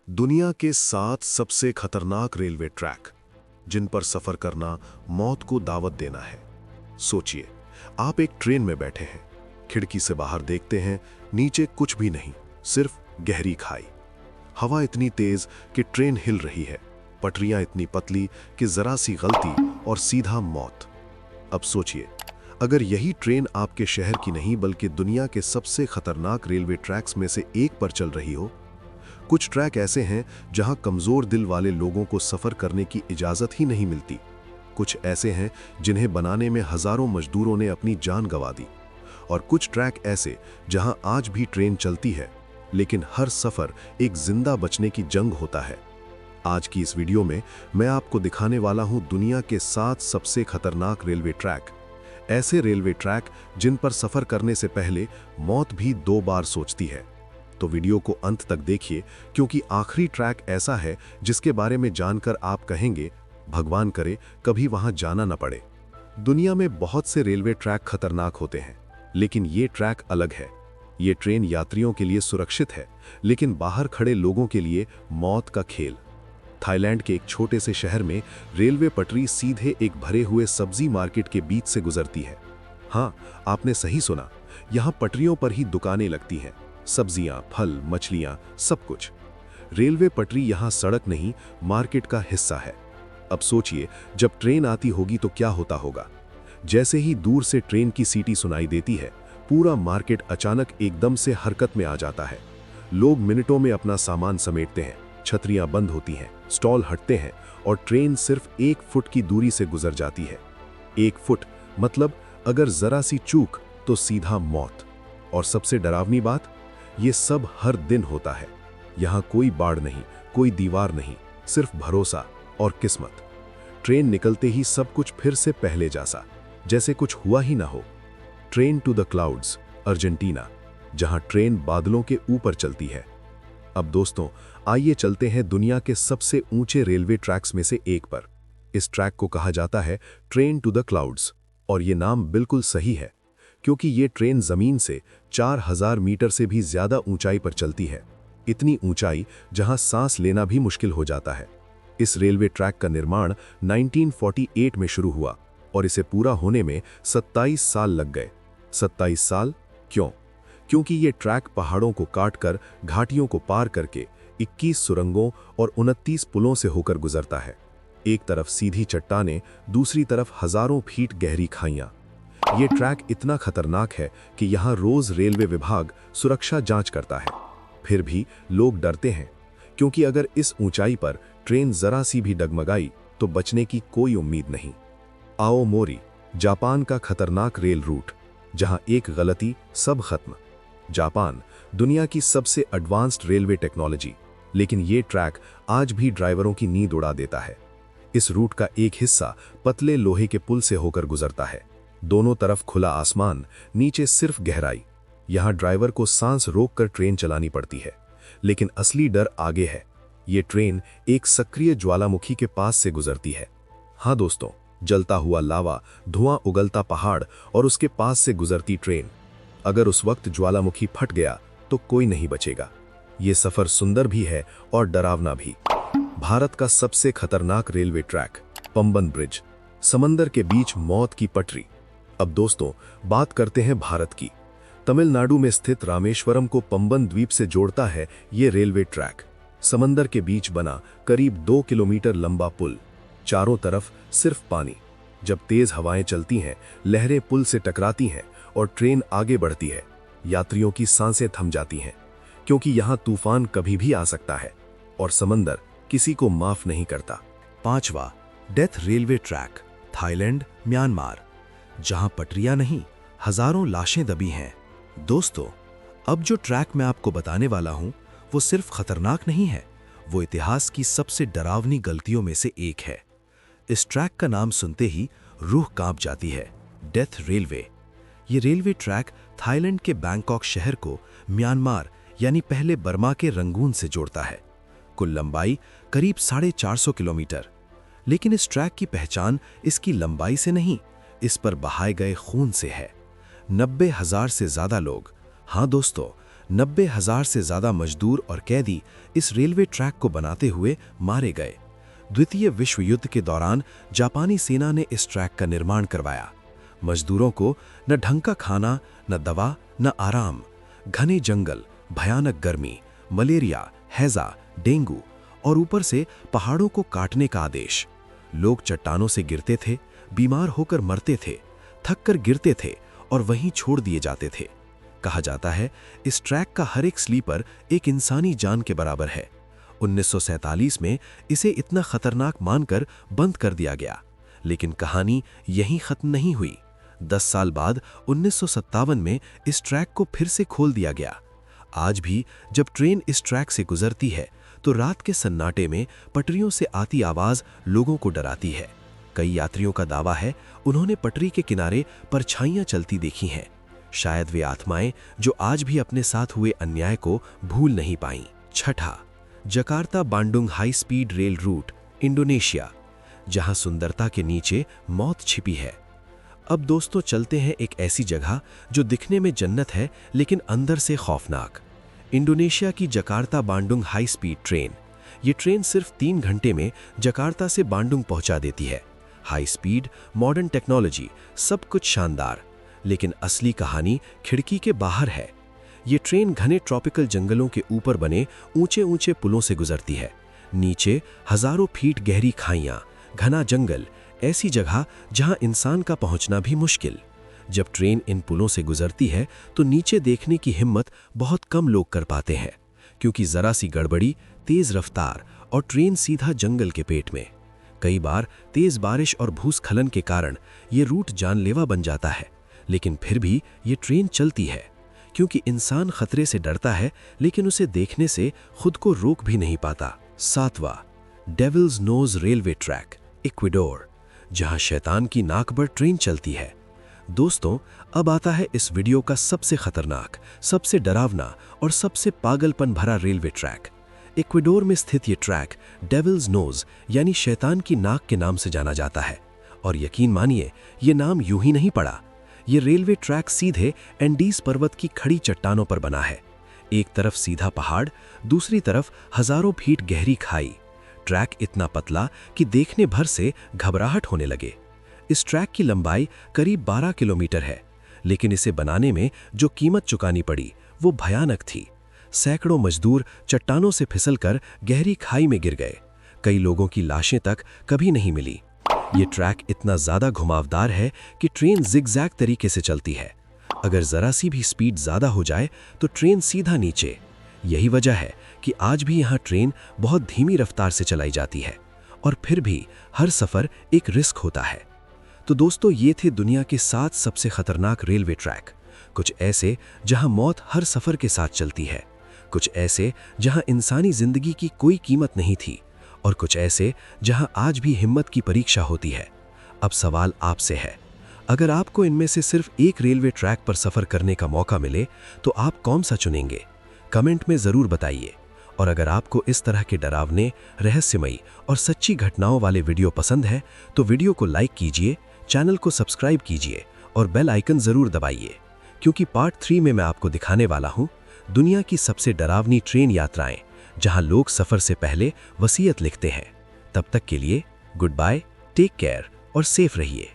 दुनिया के 7 सबसे खतरनाक रेलवे ट्रैक जिन पर सफर करना मौत को दावत देना है। सोचिए, आप एक ट्रेन में बैठे हैं, खिड़की से बाहर देखते हैं, नीचे कुछ भी नहीं, सिर्फ गहरी खाई। हवा इतनी तेज कि ट्रेन हिल रही है, पटरियां इतनी पतली कि जरा सी गलती और सीधा मौत। अब सोचिए, अगर यही ट्रेन आपके शहर की नहीं बल्कि दुनिया के सबसे खतरनाक रेलवे ट्रैक्स में से एक पर चल रही हो। कुछ ट्रैक ऐसे हैं जहां कमजोर दिल वाले लोगों को सफर करने की इजाजत ही नहीं मिलती। कुछ ऐसे हैं जिन्हें बनाने में हजारों मजदूरों ने अपनी जान गंवा दी। और कुछ ट्रैक ऐसे जहां आज भी ट्रेन चलती है, लेकिन हर सफर एक जिंदा बचने की जंग होता है। आज की इस वीडियो में मैं आपको दिखाने वाला हूं दुनिया के 7 सबसे खतरनाक रेलवे ट्रैक। ऐसे रेलवे ट्रैक जिन पर सफर करने से पहले मौत भी 2 बार सोचती है। तो वीडियो को अंत तक देखिए, क्योंकि आखिरी ट्रैक ऐसा है जिसके बारे में जानकर आप कहेंगे, भगवान करे कभी वहां जाना न पड़े। दुनिया में बहुत से रेलवे ट्रैक खतरनाक होते हैं, लेकिन ये ट्रैक अलग है। ये ट्रेन यात्रियों के लिए सुरक्षित है, लेकिन बाहर खड़े लोगों के लिए मौत का खेल। थाईलैंड के एक छोटे से शहर में रेलवे पटरी सीधे एक भरे हुए सब्जी मार्केट के बीच से गुजरती है। हाँ, आपने सही सुना, यहां पटरियों पर ही दुकानें लगती हैं, सब्जियां, फल, मछलियां, सब कुछ। रेलवे पटरी यहां सड़क नहीं, मार्केट का हिस्सा है। अब सोचिए, जब ट्रेन आती होगी तो क्या होता होगा। जैसे ही दूर से ट्रेन की सीटी सुनाई देती है, पूरा मार्केट अचानक एकदम से हरकत में आ जाता है। लोग मिनटों में अपना सामान समेटते हैं, छतरियां बंद होती हैं, स्टॉल हटते हैं और ट्रेन सिर्फ 1 फुट की दूरी से गुजर जाती है। 1 फुट मतलब अगर जरा सी चूक तो सीधा मौत। और सबसे डरावनी बात, ये सब हर दिन होता है। यहां कोई बाड़ नहीं, कोई दीवार नहीं, सिर्फ भरोसा और किस्मत। ट्रेन निकलते ही सब कुछ फिर से पहले जैसा, जैसे कुछ हुआ ही ना हो। Train to the clouds, Argentina, जहां ट्रेन बादलों के ऊपर चलती है। अब दोस्तों, आइए चलते हैं दुनिया के सबसे ऊंचे रेलवे ट्रैक्स में से एक पर। इस ट्रैक को कहा जाता है ट्रेन टू द क्लाउड्स, और ये नाम बिल्कुल सही है, क्योंकि ये ट्रेन जमीन से 4000 मीटर से भी ज्यादा ऊंचाई पर चलती है। इतनी ऊंचाई जहां सांस लेना भी मुश्किल हो जाता है। इस रेलवे ट्रैक का निर्माण 1948 में शुरू हुआ और इसे पूरा होने में 27 साल लग गए। 27 साल क्यों? क्योंकि ये ट्रैक पहाड़ों को काटकर, घाटियों को पार करके 21 सुरंगों और 29 पुलों से होकर गुजरता है। एक तरफ सीधी चट्टानें, दूसरी तरफ हजारों फीट गहरी खाइयां। ये ट्रैक इतना खतरनाक है कि यहाँ रोज रेलवे विभाग सुरक्षा जांच करता है। फिर भी लोग डरते हैं, क्योंकि अगर इस ऊंचाई पर ट्रेन जरा सी भी डगमगाई तो बचने की कोई उम्मीद नहीं। आओमोरी, जापान का खतरनाक रेल रूट, जहां एक गलती सब खत्म। जापान दुनिया की सबसे एडवांस्ड रेलवे टेक्नोलॉजी, लेकिन ये ट्रैक आज भी ड्राइवरों की नींद उड़ा देता है। इस रूट का एक हिस्सा पतले लोहे के पुल से होकर गुजरता है। दोनों तरफ खुला आसमान, नीचे सिर्फ गहराई। यहां ड्राइवर को सांस रोककर ट्रेन चलानी पड़ती है। लेकिन असली डर आगे है। ये ट्रेन एक सक्रिय ज्वालामुखी के पास से गुजरती है। हाँ दोस्तों, जलता हुआ लावा, धुआं उगलता पहाड़ और उसके पास से गुजरती ट्रेन। अगर उस वक्त ज्वालामुखी फट गया तो कोई नहीं बचेगा। ये सफर सुंदर भी है और डरावना भी। भारत का सबसे खतरनाक रेलवे ट्रैक, पंबन ब्रिज, समंदर के बीच मौत की पटरी। अब दोस्तों, बात करते हैं भारत की। तमिलनाडु में स्थित रामेश्वरम को पंबन द्वीप से जोड़ता है ये रेलवे ट्रैक। समंदर के बीच बना करीब 2 किलोमीटर लंबा पुल, चारों तरफ सिर्फ पानी। जब तेज हवाएं चलती हैं, लहरें पुल से टकराती हैं और ट्रेन आगे बढ़ती है, यात्रियों की सांसें थम जाती हैं, क्योंकि यहां तूफान कभी भी आ सकता है और समंदर किसी को माफ नहीं करता। 5वां death railway track, Thailand, Myanmar, जहां पटरियां नहीं, हजारों लाशें दबी हैं। दोस्तों, अब जो ट्रैक मैं आपको बताने वाला हूं, वो सिर्फ खतरनाक नहीं है, वो इतिहास की सबसे डरावनी गलतियों में से एक है। इस ट्रैक का नाम सुनते ही रूह कांप जाती है, डेथ रेलवे। ये रेलवे ट्रैक थाईलैंड के बैंकॉक शहर को म्यांमार यानी पहले बर्मा के रंगून से जोड़ता है। कुल लंबाई करीब 450 किलोमीटर। लेकिन इस ट्रैक की पहचान इसकी लंबाई से नहीं, इस पर बहाए गए खून से है। 90,000 से ज्यादा लोग, हाँ दोस्तों, 90,000 से ज़्यादा मजदूर और कैदी इस रेलवे ट्रैक को बनाते हुए मारे गए। द्वितीय विश्व युद्ध के दौरान जापानी सेना ने इस ट्रैक का निर्माण करवाया। मजदूरों को न ढंग का खाना, न दवा, न आराम। घने जंगल, भयानक गर्मी, मलेरिया, हैजा, डेंगू और ऊपर से पहाड़ों को काटने का आदेश। लोग चट्टानों से गिरते थे, बीमार होकर मरते थे, थक कर गिरते थे और वहीं छोड़ दिए जाते थे। कहा जाता है इस ट्रैक का हर एक स्लीपर एक इंसानी जान के बराबर है। 1947 में इसे इतना खतरनाक मानकर बंद कर दिया गया, लेकिन कहानी यहीं खत्म नहीं हुई। 10 साल बाद 1957 में इस ट्रैक को फिर से खोल दिया गया। आज भी जब ट्रेन इस ट्रैक से गुजरती है तो रात के सन्नाटे में पटरियों से आती आवाज लोगों को डराती है। कई यात्रियों का दावा है उन्होंने पटरी के किनारे परछाइयां चलती देखी हैं। शायद वे आत्माएं जो आज भी अपने साथ हुए अन्याय को भूल नहीं पाईं। छठा, Jakarta Bandung high speed rail route, Indonesia, जहां सुंदरता के नीचे मौत छिपी है। अब दोस्तों चलते हैं एक ऐसी जगह जो दिखने में जन्नत है लेकिन अंदर से खौफनाक। इंडोनेशिया की Jakarta Bandung high speed train. ये ट्रेन सिर्फ 3 घंटे में जकार्ता से बांडुंग पहुंचा देती है। हाई स्पीड, मॉडर्न टेक्नोलॉजी, सब कुछ शानदार। लेकिन असली कहानी खिड़की के बाहर है। ये ट्रेन घने ट्रॉपिकल जंगलों के ऊपर बने ऊंचे ऊंचे पुलों से गुजरती है। नीचे हजारों फीट गहरी खाइयां, घना जंगल, ऐसी जगह जहां इंसान का पहुंचना भी मुश्किल। जब ट्रेन इन पुलों से गुजरती है तो नीचे देखने की हिम्मत बहुत कम लोग कर पाते हैं, क्योंकि जरा सी गड़बड़ी, तेज रफ्तार और ट्रेन सीधा जंगल के पेट में। कई बार तेज बारिश और भूस्खलन के कारण ये रूट जानलेवा बन जाता है, लेकिन फिर भी ये ट्रेन चलती है, क्योंकि इंसान खतरे से डरता है लेकिन उसे देखने से खुद को रोक भी नहीं पाता। 7वां, devil's nose railway track, Ecuador, जहां शैतान की नाक पर ट्रेन चलती है। दोस्तों अब आता है इस वीडियो का सबसे खतरनाक, सबसे डरावना और सबसे पागलपन भरा रेलवे ट्रैक। इक्वाडोर में स्थित ये ट्रैक डेविल्स नोज यानी शैतान की नाक के नाम से जाना जाता है। और यकीन मानिए ये नाम यूं ही नहीं पड़ा। ये रेलवे ट्रैक सीधे एंडीज पर्वत की खड़ी चट्टानों पर बना है। एक तरफ सीधा पहाड़, दूसरी तरफ हजारों फीट गहरी खाई। ट्रैक इतना पतला कि देखने भर से घबराहट होने लगे। इस ट्रैक की लंबाई करीब 12 किलोमीटर है, लेकिन इसे बनाने में जो कीमत चुकानी पड़ी वो भयानक थी। सैकड़ों मजदूर चट्टानों से फिसलकर गहरी खाई में गिर गए। कई लोगों की लाशें तक कभी नहीं मिली। ये ट्रैक इतना ज्यादा घुमावदार है कि ट्रेन जिगजैग तरीके से चलती है। अगर जरा सी भी स्पीड ज्यादा हो जाए तो ट्रेन सीधा नीचे। यही वजह है कि आज भी यहाँ ट्रेन बहुत धीमी रफ्तार से चलाई जाती है, और फिर भी हर सफर एक रिस्क होता है। तो दोस्तों ये थे दुनिया के 7 सबसे खतरनाक रेलवे ट्रैक। कुछ ऐसे जहां मौत हर सफर के साथ चलती है, कुछ ऐसे जहां इंसानी जिंदगी की कोई कीमत नहीं थी, और कुछ ऐसे जहां आज भी हिम्मत की परीक्षा होती है। अब सवाल आपसे है, अगर आपको इनमें से सिर्फ एक रेलवे ट्रैक पर सफर करने का मौका मिले तो आप कौन सा चुनेंगे? कमेंट में जरूर बताइए। और अगर आपको इस तरह के डरावने, रहस्यमयी और सच्ची घटनाओं वाले वीडियो पसंद है तो वीडियो को लाइक कीजिए, चैनल को सब्सक्राइब कीजिए और बेल आइकन जरूर दबाइए, क्योंकि पार्ट 3 में मैं आपको दिखाने वाला हूं दुनिया की सबसे डरावनी ट्रेन यात्राएं, जहां लोग सफर से पहले वसीयत लिखते हैं। तब तक के लिए गुड बाय, टेक केयर और सेफ रहिए।